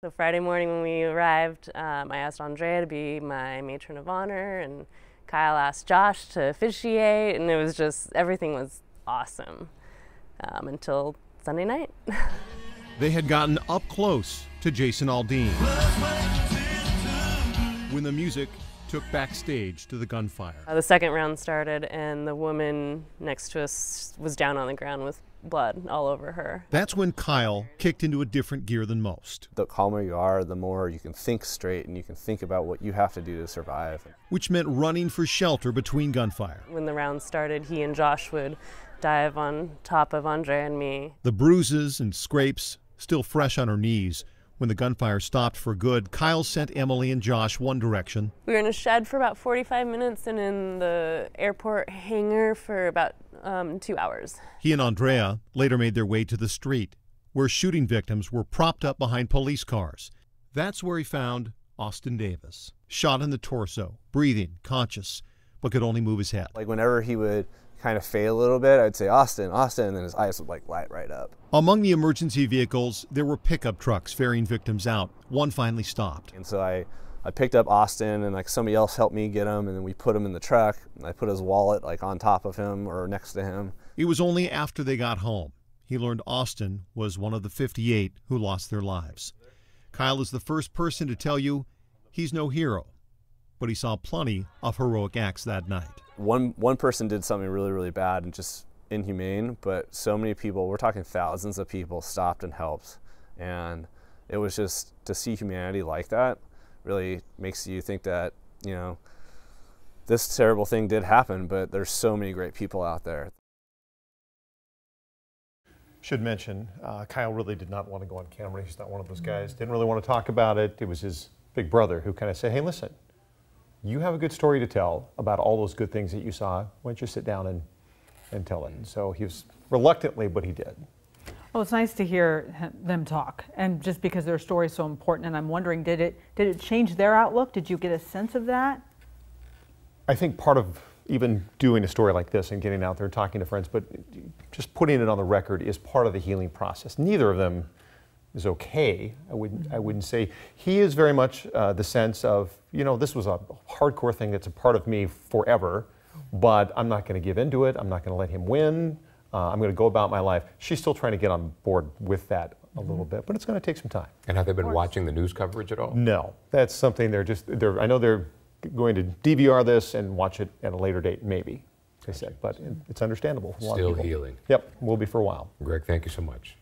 So Friday morning when we arrived, I asked Andrea to be my matron of honor, and Kyle asked Josh to officiate, and it was just, everything was awesome until Sunday night. They had gotten up close to Jason Aldean when the music took backstage to the gunfire. The second round started, and the woman next to us was down on the ground with blood all over her. That's when Kyle kicked into a different gear than most. The calmer you are, the more you can think straight and you can think about what you have to do to survive. Which meant running for shelter between gunfire. When the round started, he and Josh would dive on top of Andrea and me. The bruises and scrapes still fresh on her knees. When the gunfire stopped for good, Kyle sent Emily and Josh one direction. We were in a shed for about 45 minutes and in the airport hangar for about 2 hours. He and Andrea later made their way to the street, where shooting victims were propped up behind police cars. That's where he found Austin Davis, shot in the torso, breathing, conscious, but could only move his head. Like whenever he would kind of fade a little bit, I'd say, "Austin, Austin," and then his eyes would like light right up. Among the emergency vehicles, there were pickup trucks ferrying victims out. One finally stopped. And so I picked up Austin, and like somebody else helped me get him, and then we put him in the truck, and I put his wallet like on top of him or next to him. It was only after they got home he learned Austin was one of the 58 who lost their lives. Kyle is the first person to tell you he's no hero, but he saw plenty of heroic acts that night. One person did something really, really bad and just inhumane, but so many people, we're talking thousands of people, stopped and helped. And it was just, to see humanity like that really makes you think that, you know, this terrible thing did happen, but there's so many great people out there. Should mention, Kyle really did not want to go on camera. He's not one of those guys. Didn't really want to talk about it. It was his big brother who kind of said, "Hey, listen, you have a good story to tell about all those good things that you saw. Why don't you sit down and tell it?" And so he was reluctantly, but he did. Well, it's nice to hear them talk, and just because their story is so important. And I'm wondering, did it change their outlook? Did you get a sense of that? I think part of even doing a story like this and getting out there and talking to friends, but just putting it on the record is part of the healing process. Neither of them is okay. I wouldn't say. He is very much the sense of, you know, this was a hardcore thing that's a part of me forever, but I'm not going to give into it. I'm not going to let him win. I'm going to go about my life. She's still trying to get on board with that a little bit, but it's going to take some time. And have they been watching the news coverage at all? No, that's something I know they're going to DVR this and watch it at a later date, maybe, they said, but it's understandable. Still healing. Yep, will be for a while. Greg, thank you so much.